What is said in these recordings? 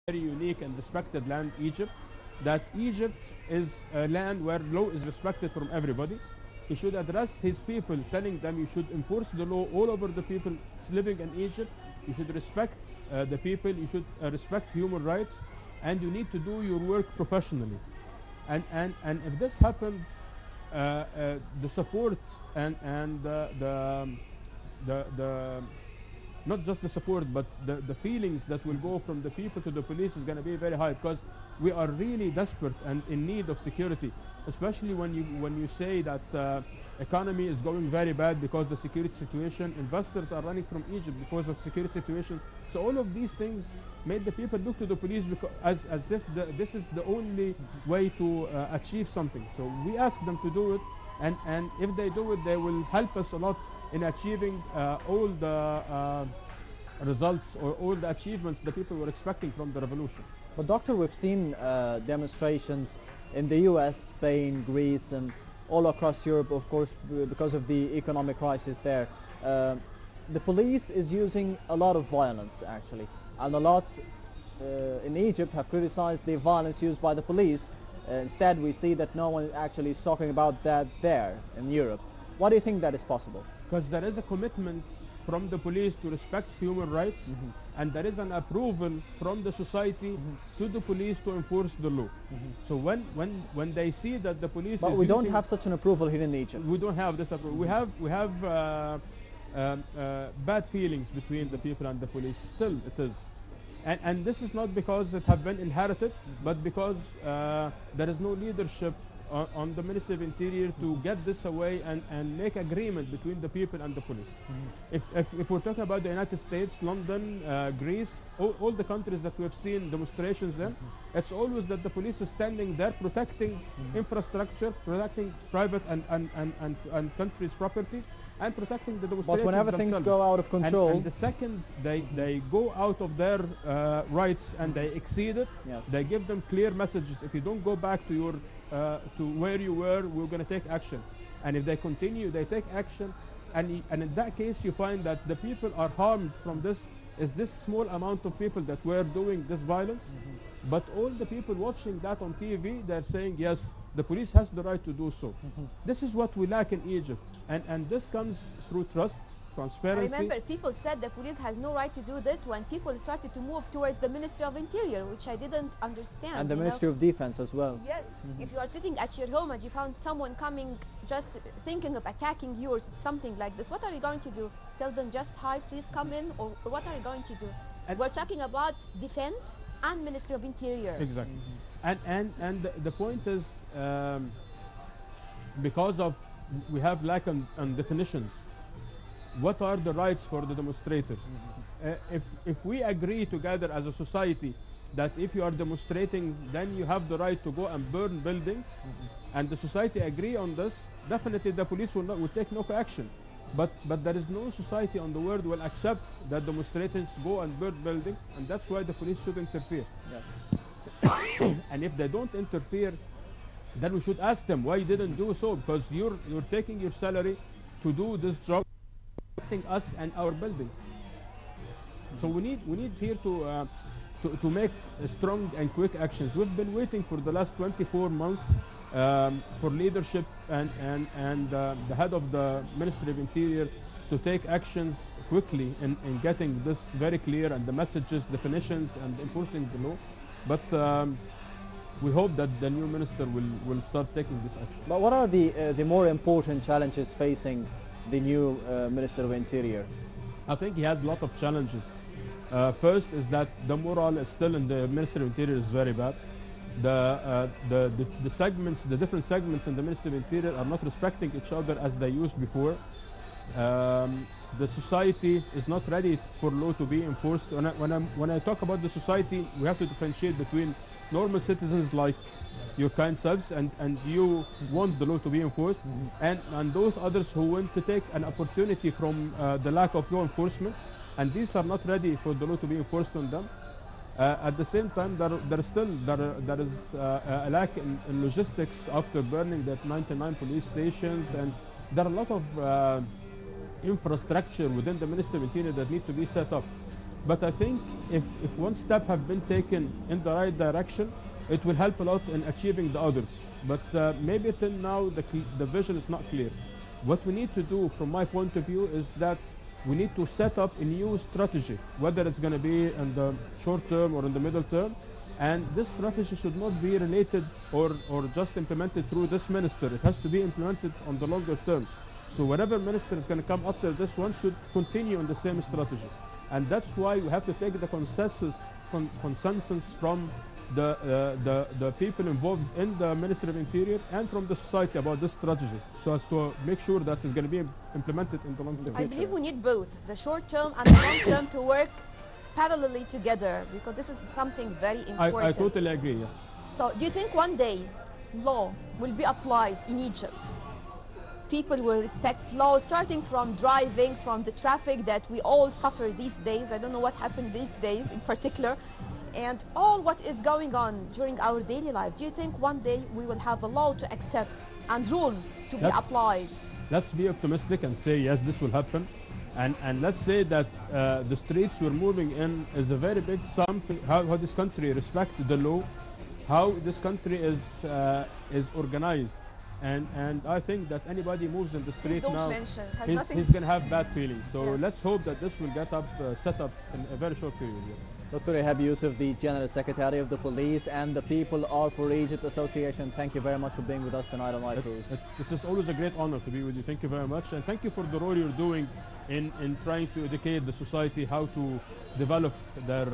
very unique and respected land, Egypt, that Egypt is a land where law is respected from everybody. He should address his people, telling them you should enforce the law all over the people living in Egypt. You should respect the people. You should respect human rights, and you need to do your work professionally. And if this happens, the support and the not just the support, but the feelings that will go from the people to the police is going to be very high, because we are really desperate and in need of security, especially when you say that economy is going very bad because the security situation. Investors are running from Egypt because of security situation. So all of these things made the people look to the police as if this is the only way to achieve something. So we ask them to do it, and if they do it, they will help us a lot in achieving all the results or all the achievements the people were expecting from the revolution. But doctor, we've seen demonstrations in the US, Spain, Greece, and all across Europe, of course, because of the economic crisis there. The police is using a lot of violence, actually, and a lot in Egypt have criticized the violence used by the police. Instead, we see that no one actually is talking about that there in Europe. Why do you think that is possible? Because there is a commitment from the police to respect human rights, and there is an approval from the society to the police to enforce the law. So when they see that the police but is we don't using, have such an approval here in Egypt. we don't have this approval. We have bad feelings between the people and the police. Still, it is. And this is not because it have been inherited, but because there is no leadership on the Ministry of Interior to get this away and make agreement between the people and the police. If we're talking about the United States, London, Greece, all the countries that we've seen demonstrations in, it's always that the police is standing there protecting infrastructure, protecting private and countries' properties, and protecting the demonstrations But whenever themselves. things go out of control, and the second they go out of their rights and they exceed it, yes, they give them clear messages. If you don't go back to your to where you were, we're going to take action. And if they continue, they take action. And in that case, you find that the people are harmed from this. Is this small amount of people that were doing this violence? But all the people watching that on TV, they're saying, yes, the police has the right to do so. This is what we lack in Egypt. And this comes through trust, transparency. I remember people said the police has no right to do this when people started to move towards the Ministry of Interior, which I didn't understand. and the you know? Ministry of Defense as well. Yes, if you are sitting at your home and you found someone coming just thinking of attacking you or something like this, what are you going to do? Tell them just hi, please come in, or what are you going to do? And we're talking about defense and Ministry of Interior. Exactly. And the point is, because of we have lack on definitions. What are the rights for the demonstrator? If we agree together as a society that if you are demonstrating, then you have the right to go and burn buildings, and the society agree on this, definitely the police will take no action. But there is no society on the world will accept that demonstrators go and burn buildings, and that's why the police should interfere. Yes. And if they don't interfere, then we should ask them why you didn't do so, because you're taking your salary to do this job, protecting us and our buildings. So we need here to make strong and quick actions. We've been waiting for the last 24 months for leadership and the head of the Ministry of Interior to take actions quickly in getting this very clear and the messages, definitions, and enforcing the law. But we hope that the new minister will start taking this action. But what are the more important challenges facing the new Minister of Interior? I think he has a lot of challenges. First is that the morale is still in the Ministry of Interior is very bad. The segments, the different segments in the Ministry of Interior are not respecting each other as they used before. The society is not ready for law to be enforced. When I talk about the society, we have to differentiate between normal citizens like your kind selves and you want the law to be enforced, and those others who want to take an opportunity from the lack of law enforcement, and these are not ready for the law to be enforced on them. At the same time, there is a lack in logistics after burning that 99 police stations, and there are a lot of infrastructure within the Ministry of Interior that need to be set up. But I think if one step have been taken in the right direction, it will help a lot in achieving the others. But maybe till now the vision is not clear. What we need to do from my point of view is that we need to set up a new strategy, whether it's going to be in the short term or in the middle term. And this strategy should not be related or just implemented through this minister. It has to be implemented on the longer term. So whatever minister is going to come after this one should continue on the same strategy. And that's why we have to take the consensus from the people involved in the Ministry of Interior and from the society about this strategy, so as to make sure that it's going to be implemented in the long term. I believe we need both, the short term and the long term, to work parallelly together, because this is something very important. I totally agree, yeah. So do you think one day law will be applied in Egypt? People will respect law, starting from driving, from the traffic that we all suffer these days. I don't know what happened these days in particular, and all what is going on during our daily life. Do you think one day we will have a law to accept and rules to be applied? Let's be optimistic and say yes, this will happen. And let's say that the streets we're moving in is a very big something, how this country respects the law, how this country is organized. And I think that anybody moves in the street now, he's going to have bad feelings. So let's hope that this will get set up in a very short period. Yes. Dr. Ehab Yusuf, the General Secretary of the Police and the People Are for Egypt Association, thank you very much for being with us tonight on Nile Cruise. It is always a great honor to be with you. Thank you very much. And thank you for the role you're doing in trying to educate the society how to develop their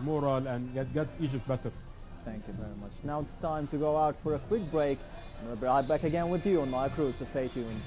moral and get Egypt better. Thank you very much. Now it's time to go out for a quick break. We'll be right back again with you on Nile Cruise, so stay tuned.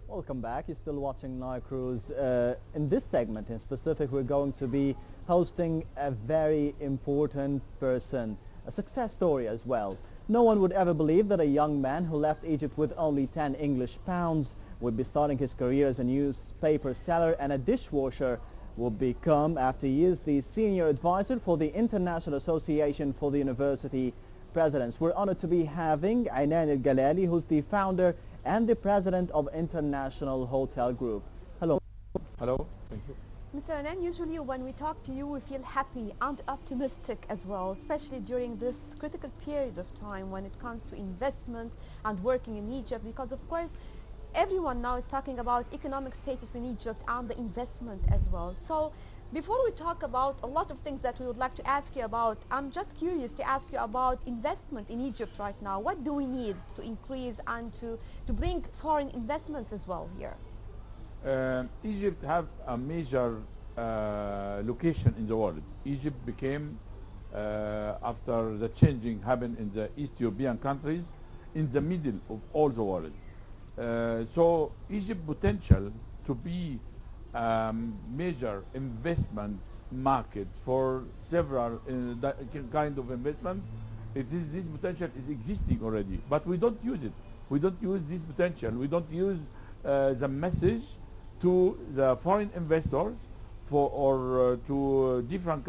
Welcome back. You're still watching Nile Cruise. In this segment in specific, we're going to be hosting a very important person, a success story as well. No one would ever believe that a young man who left Egypt with only 10 English pounds would be starting his career as a newspaper seller and a dishwasher would become, after years, the senior advisor for the International Association for the University Presidents. We're honored to be having Aynan Al-Galali, who's the founder and the president of International Hotel Group. Hello. Hello. Thank you. Mr. Anan, usually when we talk to you, we feel happy and optimistic as well, especially during this critical period of time when it comes to investment and working in Egypt, because of course everyone now is talking about economic status in Egypt and the investment as well. So before we talk about a lot of things that we would like to ask you about, I'm just curious to ask you about investment in Egypt right now. What do we need to increase and to bring foreign investments as well here? Egypt have a major location in the world. Egypt became, after the changing happened in the East European countries, in the middle of all the world. So Egypt potential to be major investment market for several kind of investment. This potential is existing already, but we don't use it. We don't use this potential. We don't use the message to the foreign investors to different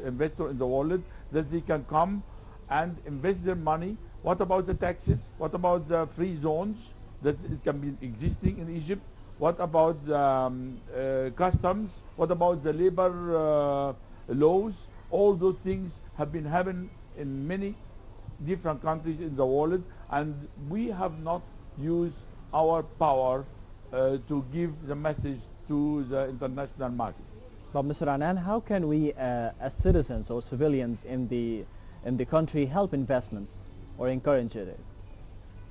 investors in the world that they can come and invest their money. What about the taxes? What about the free zones that it can be existing in Egypt? What about the customs? What about the labor laws? All those things have been happening in many different countries in the world, and we have not used our power to give the message to the international market. But Mr. Anan, how can we as citizens or civilians in the country help investments or encourage it?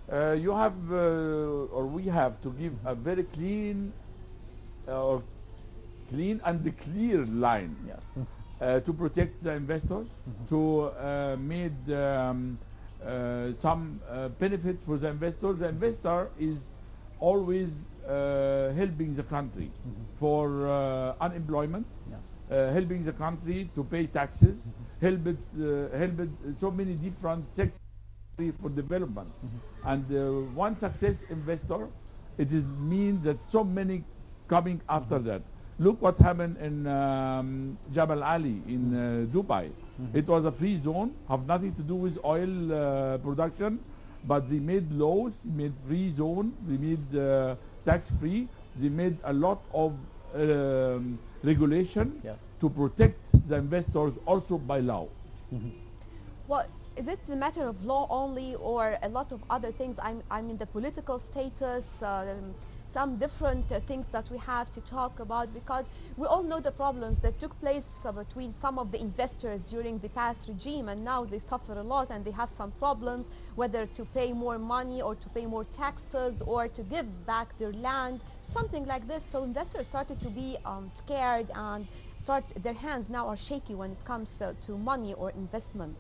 You have, or we have to give a very clean and clear line. Yes. To protect the investors, to make some benefit for the investor. The investor is always helping the country for unemployment, Yes. helping the country to pay taxes, help it so many different sectors for development. And one success investor, it is means that so many coming after that. Look what happened in Jabal Ali in Dubai. It was a free zone, have nothing to do with oil production, but they made laws, made free zone, they made tax free, they made a lot of regulation Yes. to protect the investors also by law. Well, is it the matter of law only, or a lot of other things? I mean the political status, some different things that we have to talk about, because we all know the problems that took place between some of the investors during the past regime, and now they suffer a lot and they have some problems, whether to pay more money or to pay more taxes or to give back their land, something like this. So investors started to be scared, and their hands now are shaky when it comes to money or investment.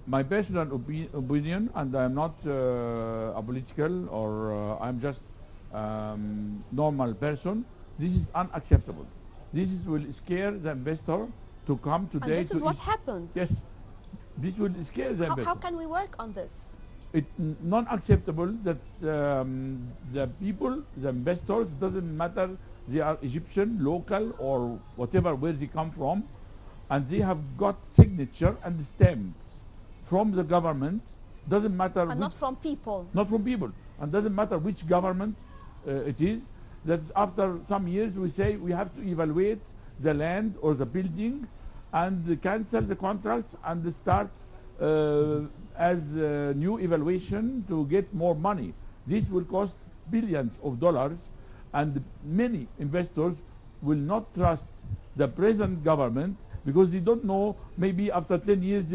My personal opinion, and I'm not a political or I'm just normal person, this is unacceptable. This will scare the investor to come today. And this is what happened. Yes, this will scare the investor. How can we work on this? It's non-acceptable that the people, the investors, doesn't matter they are Egyptian, local, or whatever, where they come from, and they have got signature and stamps from the government. Doesn't matter. And not from people. Not from people. And doesn't matter which government it is. That's after some years we say we have to evaluate the land or the building and cancel the contracts and start as a new evaluation to get more money. This will cost billions of dollars, and many investors will not trust the present government because they don't know, maybe after 10 years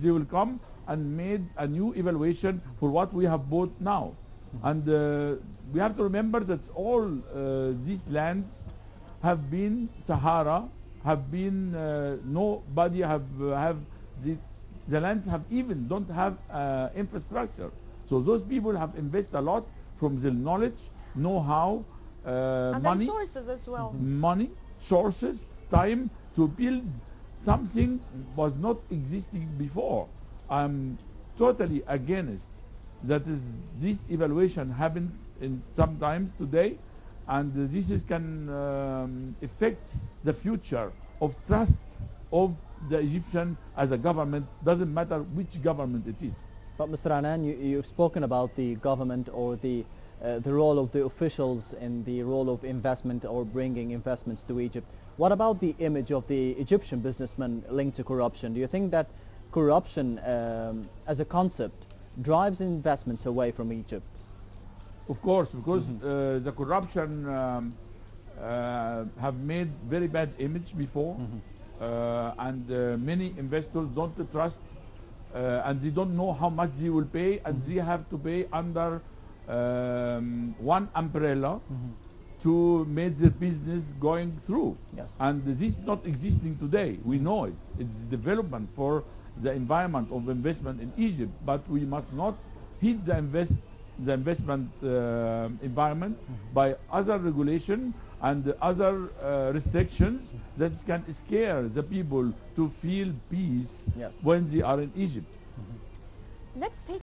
they will come and made a new evaluation for what we have bought now. And we have to remember that all these lands have been Sahara, have been nobody have the lands have even don't have infrastructure. So those people have invested a lot from their knowledge, know-how, and money, sources as well. money, sources, time to build something was not existing before. I'm totally against that is this evaluation happened in sometimes today, and this is can affect the future of trust of the Egyptian as a government. Doesn't matter which government it is. But Mr. Anan, you've spoken about the government or the the role of the officials in the role of investment or bringing investments to Egypt. What about the image of the Egyptian businessman linked to corruption? Do you think that corruption as a concept drives investments away from Egypt? Of course, because the corruption have made very bad image before, and many investors don't trust, and they don't know how much they will pay, and they have to pay under one umbrella to make their business going through. Yes. And this is not existing today. We know it. It's development for the environment of investment in Egypt, but we must not hit the investment environment by other regulation and other restrictions that can scare the people to feel peace Yes. when they are in Egypt. Let's take